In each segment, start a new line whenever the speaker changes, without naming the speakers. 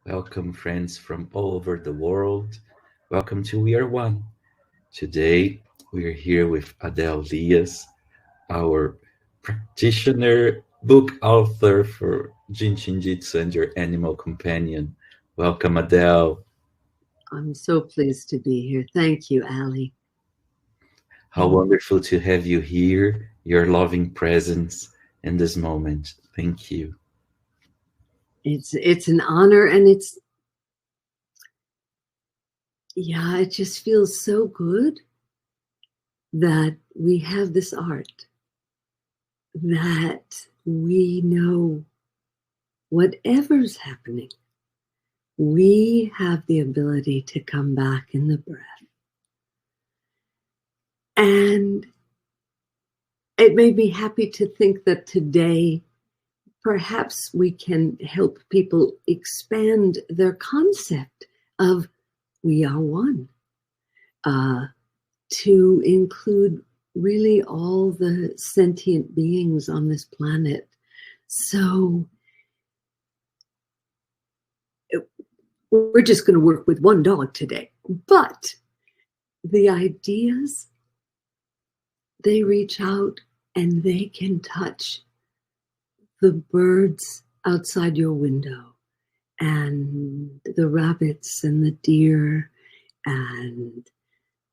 Welcome, friends from all over the world. Welcome to We Are One. Today, we are here with Adele Leas, our practitioner, book author for Jin Shin Jyutsu and Your Animal Companion. Welcome, Adele.
I'm so pleased to be here. Thank you, Ali.
How wonderful to have you here, your loving presence in this moment. Thank you.
It's an honor, and it just feels so good that we have this art, that we know whatever's happening, we have the ability to come back in the breath. And it made me happy to think that today perhaps we can help people expand their concept of we are one, to include really all the sentient beings on this planet. So we're just going to work with one dog today. But the ideas, they reach out and they can touch the birds outside your window, and the rabbits and the deer and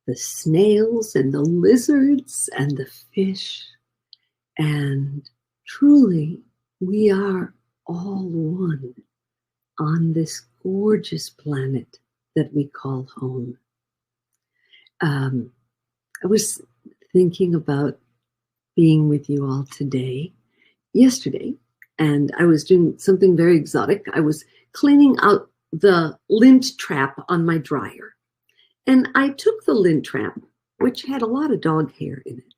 the snails and the lizards and the fish. And truly, we are all one on this gorgeous planet that we call home. I was thinking about being with you all yesterday, and I was doing something very exotic. I was cleaning out the lint trap on my dryer. And I took the lint trap, which had a lot of dog hair in it,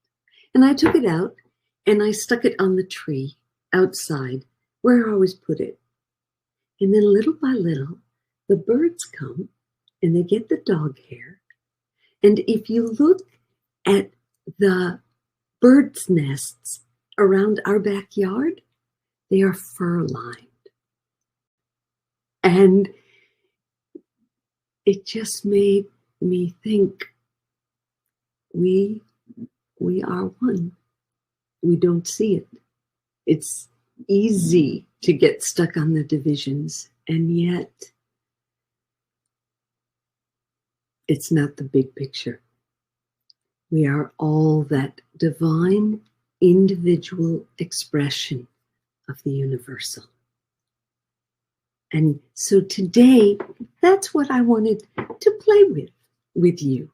and I took it out and I stuck it on the tree outside where I always put it. And then little by little, the birds come and they get the dog hair. And if you look at the birds' nests around our backyard, they are fur-lined. And it just made me think we are one. We don't see it. It's easy to get stuck on the divisions, and yet it's not the big picture. We are all that divine individual expression of the universal. And so today, that's what I wanted to play with you.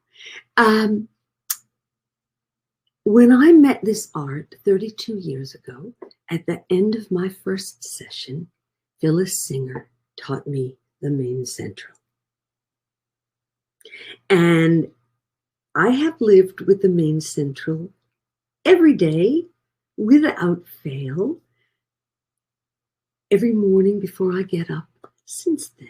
When I met this art 32 years ago, at the end of my first session, Phyllis Singer taught me the main central. And I have lived with the main central every day, without fail, every morning before I get up since then.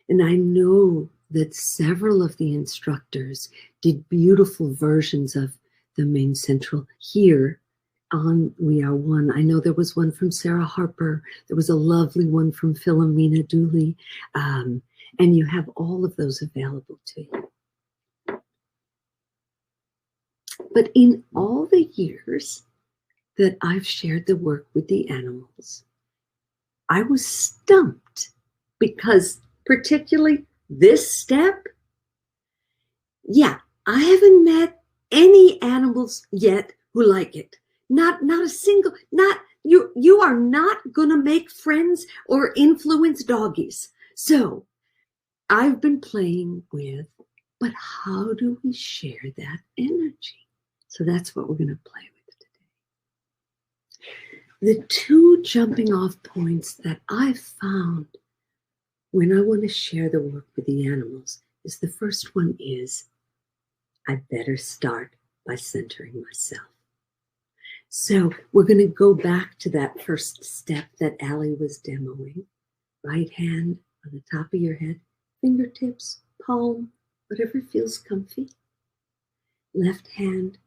And I know that several of the instructors did beautiful versions of the main central here on We Are One. I know there was one from Sarah Harper. There was a lovely one from Philomena Dooley. And you have all of those available to you. But in all the years that I've shared the work with the animals, I was stumped because particularly this step, I haven't met any animals yet who like it. Not a single, you are not gonna make friends or influence doggies. So I've been playing with, but how do we share that energy? So that's what we're gonna play with today. The two jumping off points that I've found when I want to share the work with the animals is, the first one is, I better start by centering myself. So we're going to go back to that first step that Ali was demoing. Right hand on the top of your head, fingertips, palm, whatever feels comfy. Left hand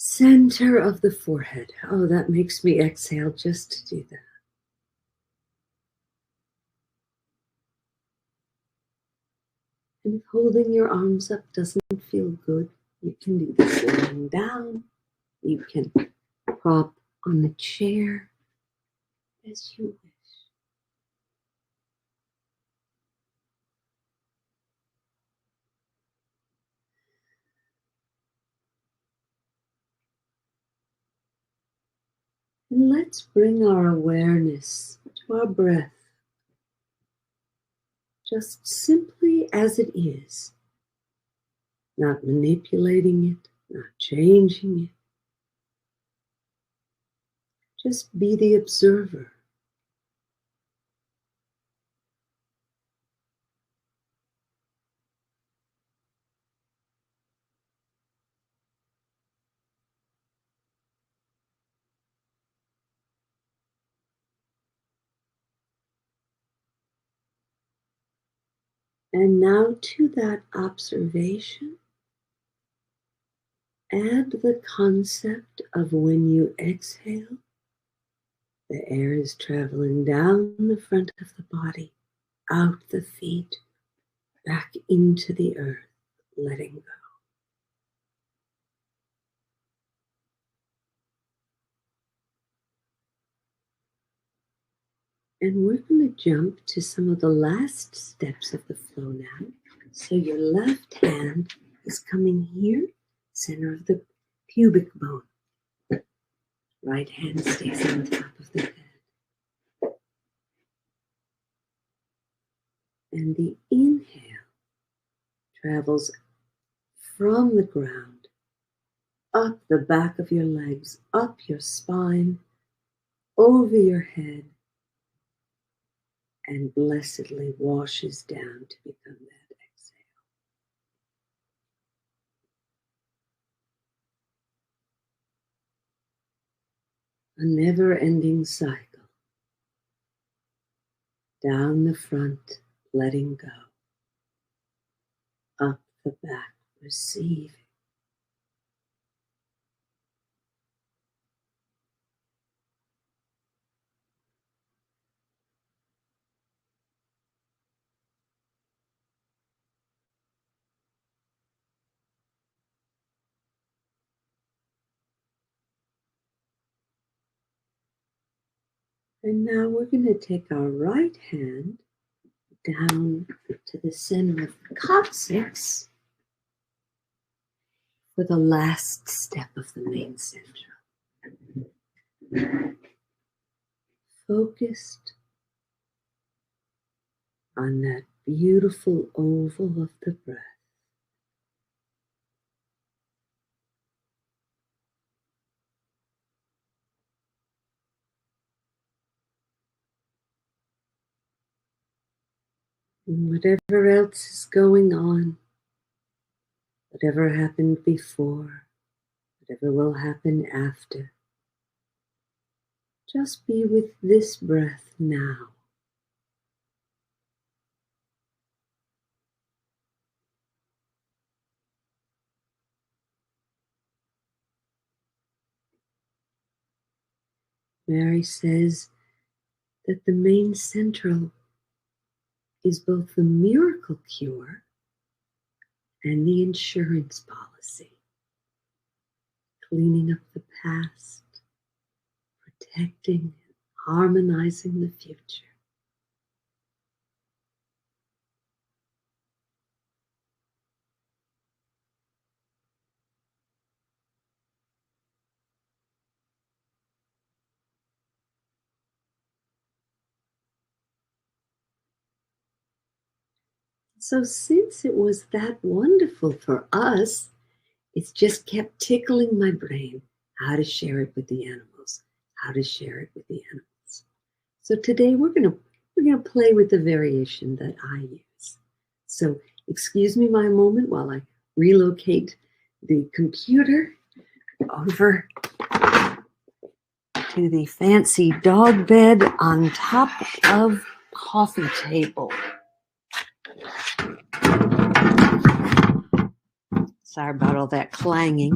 center of the forehead. Oh, that makes me exhale just to do that. And if holding your arms up doesn't feel good, you can do this lying down. You can prop on the chair as you wish. And let's bring our awareness to our breath, just simply as it is, not manipulating it, not changing it. Just be the observer. And now to that observation, add the concept of when you exhale, the air is traveling down the front of the body, out the feet, back into the earth, letting go. And we're going to jump to some of the last steps of the flow now. So your left hand is coming here, center of the pubic bone. Right hand stays on top of the head. And the inhale travels from the ground, up the back of your legs, up your spine, over your head, and blessedly washes down to become that exhale. A never-ending cycle. Down the front, letting go. Up the back, receiving. And now we're going to take our right hand down to the center of the coccyx for the last step of the main center. Focused on that beautiful oval of the breath. And whatever else is going on, whatever happened before, whatever will happen after, just be with this breath now. Mary says that the main central is both the miracle cure and the insurance policy, cleaning up the past, protecting and harmonizing the future. So since it was that wonderful for us, it's just kept tickling my brain how to share it with the animals, how to share it with the animals. So today we're gonna play with the variation that I use. So excuse me my moment while I relocate the computer over to the fancy dog bed on top of coffee table. Sorry about all that clanging.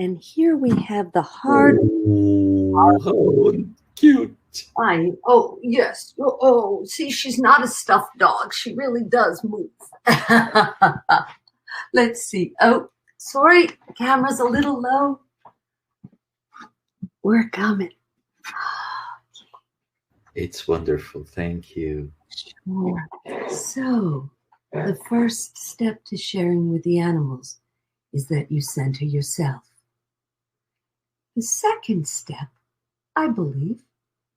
And here we have the heart.
Oh, how cute.
Oh, yes. Oh, see, she's not a stuffed dog. She really does move. Let's see. Oh, sorry, camera's a little low. We're coming.
It's wonderful. Thank you.
Sure. So, the first step to sharing with the animals is that you center yourself. The second step, I believe,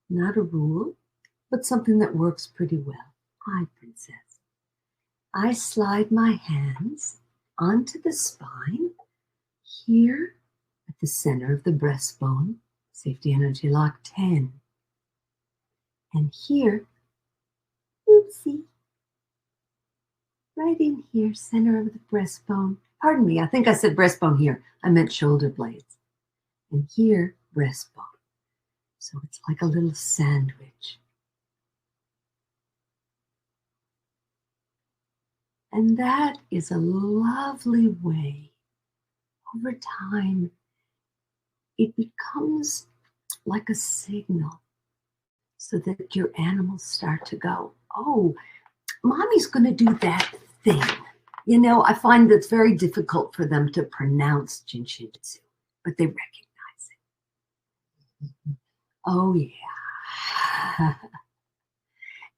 not a rule, but something that works pretty well. Hi, Princess. I slide my hands onto the spine, here at the center of the breastbone, safety energy lock 10. And here, oopsie, right in here, center of the breastbone. Pardon me, I think I said breastbone here. I meant shoulder blades. And here, breastbone. So it's like a little sandwich. And that is a lovely way. Over time, it becomes like a signal so that your animals start to go, oh, mommy's going to do that thing. You know, I find it's very difficult for them to pronounce Jin Shin Jyutsu, but they recognize it. Oh, yeah.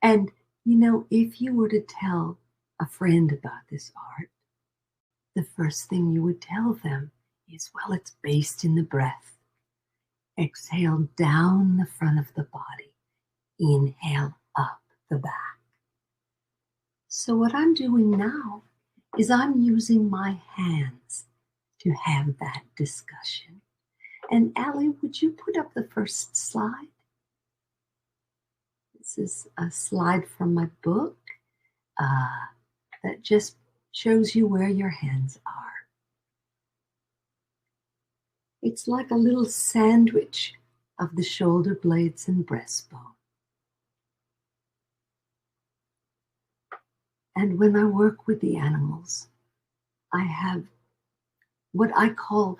And, you know, if you were to tell a friend about this art, the first thing you would tell them is, well, it's based in the breath. Exhale down the front of the body. Inhale up the back. So what I'm doing now is I'm using my hands to have that discussion. And Allie, would you put up the first slide? This is a slide from my book that just shows you where your hands are. It's like a little sandwich of the shoulder blades and breastbone. And when I work with the animals, I have what I call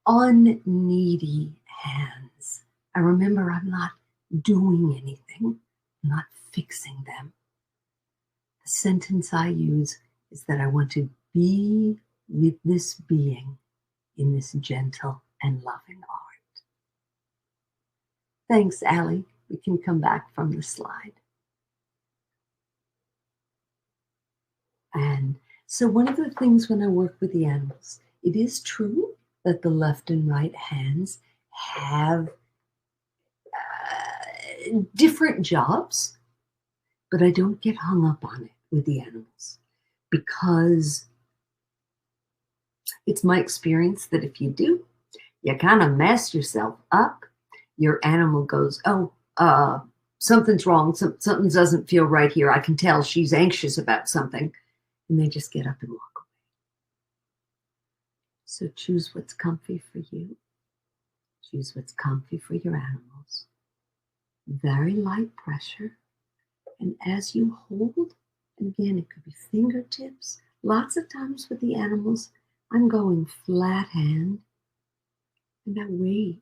unneedy hands. I remember I'm not doing anything, I'm not fixing them. The sentence I use is that I want to be with this being in this gentle and loving art. Thanks, Allie. We can come back from the slide. And so one of the things when I work with the animals, it is true that the left and right hands have different jobs, but I don't get hung up on it with the animals because it's my experience that if you do, you kind of mess yourself up. Your animal goes, oh, something's wrong. Something doesn't feel right here. I can tell she's anxious about something. And they just get up and walk away. So choose what's comfy for you. Choose what's comfy for your animals. Very light pressure. And as you hold, and again, it could be fingertips. Lots of times with the animals, I'm going flat hand and I wait.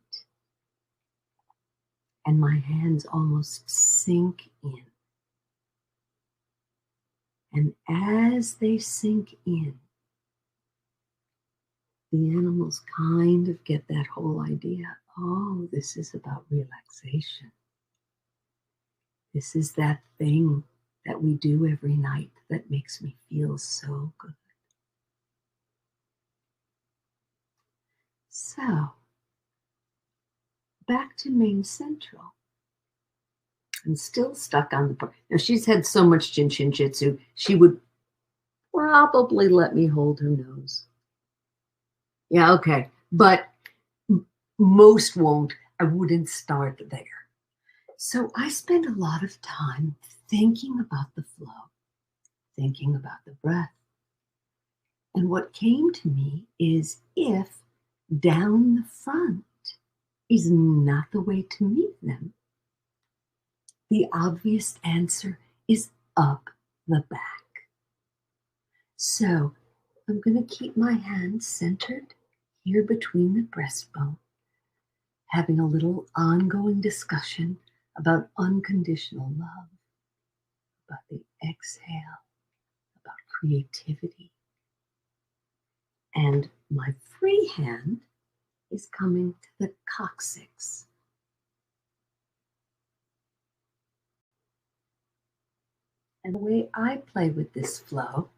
And my hands almost sink in. And as they sink in, the animals kind of get that whole idea. Oh, this is about relaxation. This is that thing that we do every night that makes me feel so good. So, back to Main Central. I'm still stuck on the part. Now, she's had so much Jin Shin Jyutsu, she would probably let me hold her nose. Yeah, okay. But most won't. I wouldn't start there. So I spend a lot of time thinking about the flow, thinking about the breath. And what came to me is if down the front is not the way to meet them, the obvious answer is up the back. So I'm going to keep my hands centered here between the breastbone, having a little ongoing discussion about unconditional love, about the exhale, about creativity. And my free hand is coming to the coccyx. And the way I play with this flow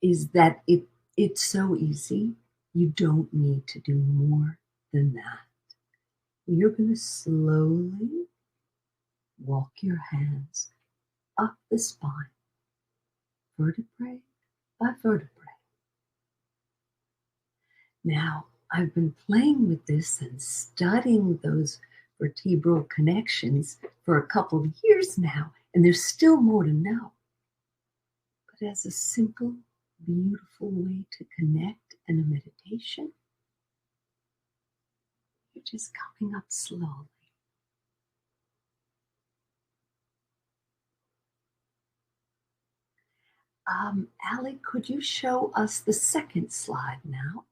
is that it's so easy. You don't need to do more than that. You're going to slowly walk your hands up the spine, vertebrae by vertebrae. Now, I've been playing with this and studying those vertebral connections for a couple of years now, and there's still more to know. But as a simple, beautiful way to connect and a meditation, you're just coming up slowly. Allie, could you show us the second slide now?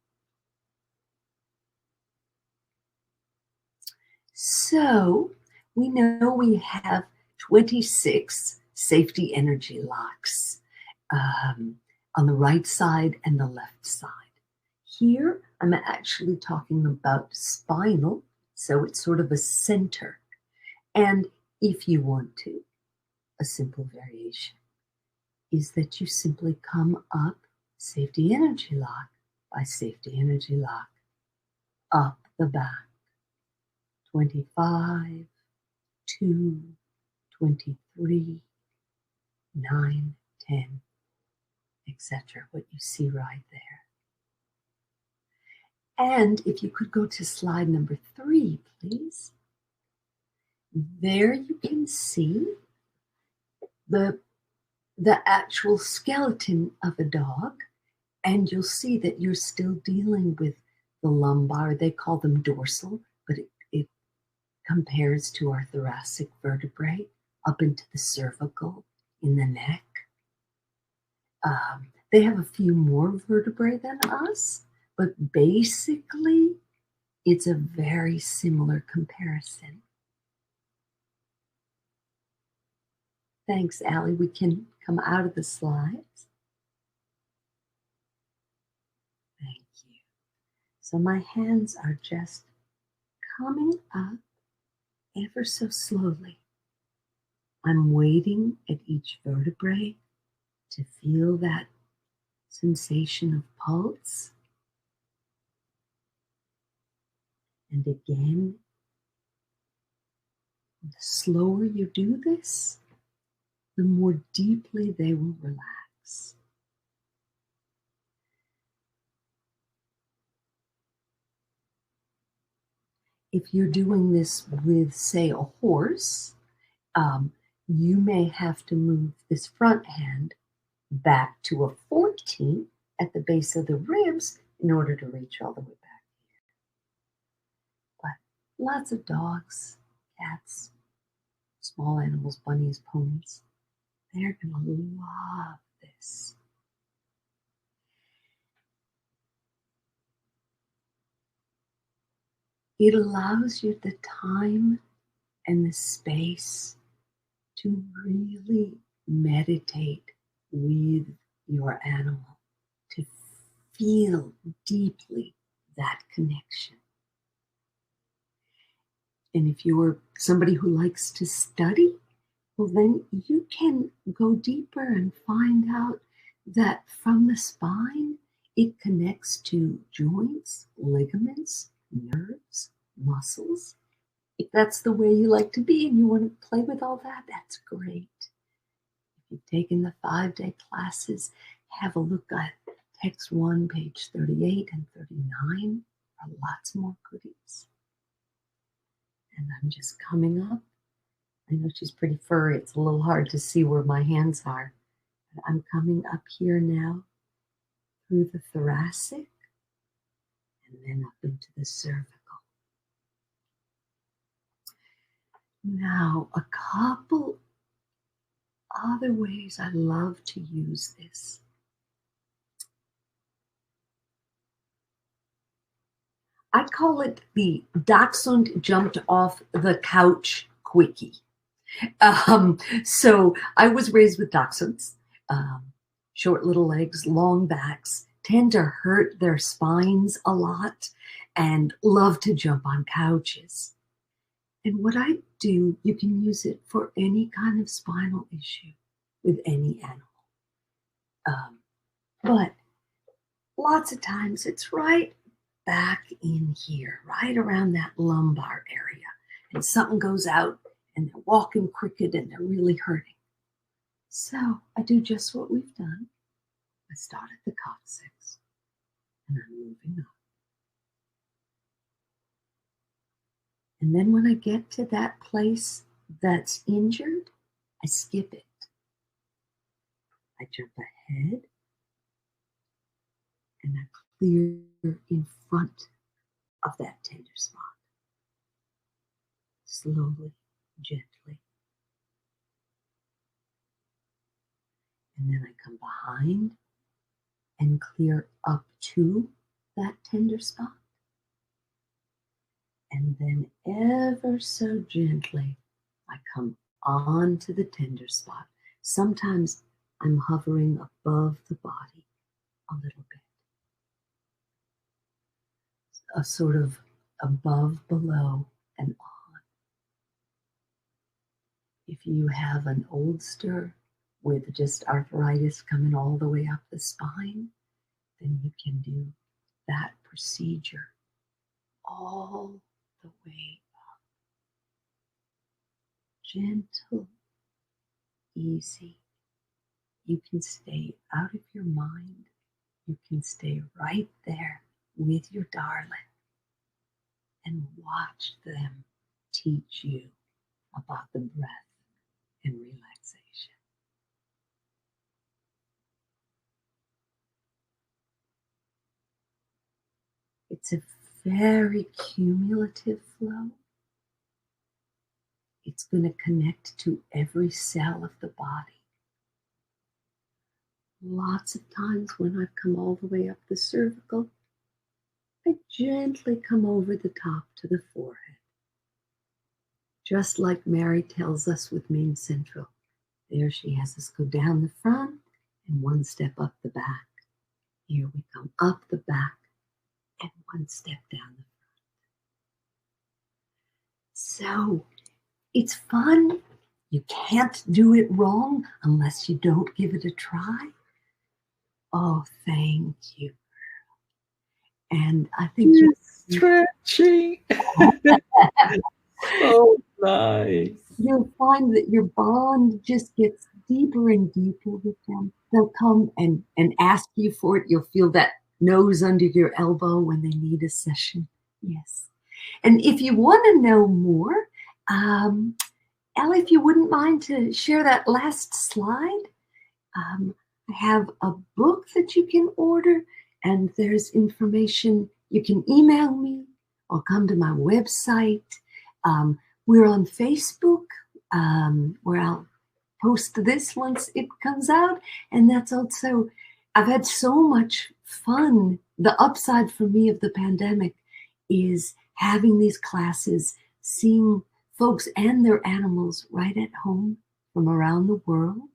So we know we have 26 safety energy locks on the right side and the left side. Here, I'm actually talking about spinal, so it's sort of a center. And if you want to, a simple variation is that you simply come up safety energy lock by safety energy lock, up the back. 25, 2, 23, 9, 10, etc. What you see right there. And if you could go to slide number 3, please. There you can see the actual skeleton of a dog, and you'll see that you're still dealing with the lumbar. They call them dorsal, but it compares to our thoracic vertebrae up into the cervical, in the neck. They have a few more vertebrae than us, but basically it's a very similar comparison. Thanks, Allie. We can come out of the slides. Thank you. So my hands are just coming up ever so slowly. I'm waiting at each vertebrae to feel that sensation of pulse. And again, the slower you do this, the more deeply they will relax. If you're doing this with, say, a horse, you may have to move this front hand back to a 14 at the base of the ribs in order to reach all the way back here. But lots of dogs, cats, small animals, bunnies, ponies, they're going to love this. It allows you the time and the space to really meditate with your animal, to feel deeply that connection. And if you're somebody who likes to study, well, then you can go deeper and find out that from the spine, it connects to joints, ligaments, nerves, muscles. If that's the way you like to be and you want to play with all that, that's great. If you've taken the 5-day classes, have a look at text 1, page 38 and 39 for lots more goodies. And I'm just coming up. I know she's pretty furry. It's a little hard to see where my hands are. But I'm coming up here now through the thoracic and then up into the cervical. Now, a couple other ways I love to use this. I call it the Dachshund jumped off the couch quickie. So I was raised with dachshunds, um, short little legs, long backs, tend to hurt their spines a lot, and love to jump on couches. And what I do, you can use it for any kind of spinal issue with any animal. But lots of times it's right back in here, right around that lumbar area. And something goes out and they're walking crooked and they're really hurting. So I do just what we've done. I start at the coccyx and I'm moving up. And then when I get to that place that's injured, I skip it. I jump ahead and I clear in front of that tender spot. Slowly, gently. And then I come behind and clear up to that tender spot. And then ever so gently, I come onto the tender spot. Sometimes I'm hovering above the body a little bit. A sort of above, below, and on. If you have an oldster with just arthritis coming all the way up the spine, then you can do that procedure all the way up. Gentle, easy. You can stay out of your mind. You can stay right there with your darling and watch them teach you about the breath and relaxation. It's a very cumulative flow. It's going to connect to every cell of the body. Lots of times when I've come all the way up the cervical, I gently come over the top to the forehead. Just like Mary tells us with Main Central. There she has us go down the front and one step up the back. Here we come up the back and one step down the front. So it's fun. You can't do it wrong unless you don't give it a try. Oh, thank you. And I think
you're stretching. So nice.
You'll find that your bond just gets deeper and deeper with them. They'll come and ask you for it. You'll feel that nose under your elbow when they need a session. Yes. And if you want to know more, Ellie, if you wouldn't mind to share that last slide. I have a book that you can order, and there's information. You can email me or come to my website. We're on Facebook, where I'll post this once it comes out. And that's also, I've had so much fun. The upside for me of the pandemic is having these classes, seeing folks and their animals right at home from around the world.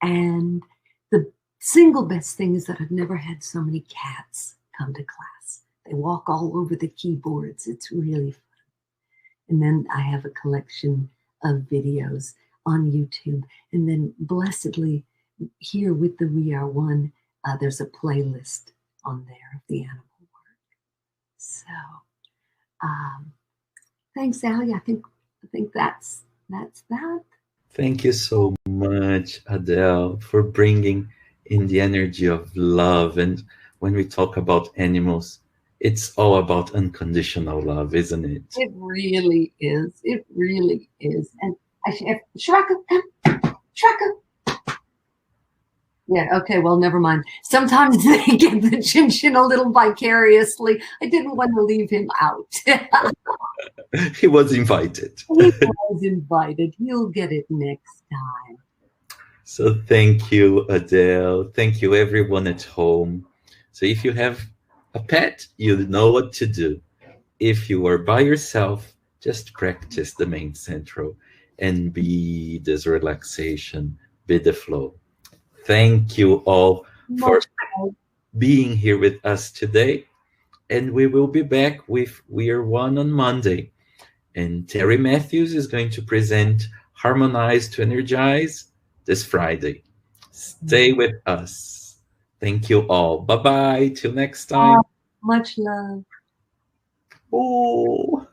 And the single best thing is that I've never had so many cats come to class. They walk all over the keyboards. It's really fun. And then I have a collection of videos on YouTube. And then blessedly, here with the We Are One, there's a playlist on there of the animal work. So thanks, Allie. I think that's that.
Thank you so much, Adele, for bringing in the energy of love. And when we talk about animals, it's all about unconditional love, isn't it?
It really is. It really is. And Shraka, come. Shraka. Yeah, okay, well, never mind. Sometimes they get the Jin Shin a little vicariously. I didn't want to leave him out.
He was invited.
He was invited. He'll get it next time.
So thank you, Adele. Thank you, everyone at home. So if you have a pet, you know what to do. If you are by yourself, just practice the main central and be this relaxation, be the flow. Thank you all for
Much love.
being here with us today. And we will be back with We Are One on Monday. And Terry Matthews is going to present Harmonize to Energize this Friday. Stay with us. Thank you all. Bye bye. Till next time.
Much love.
Oh.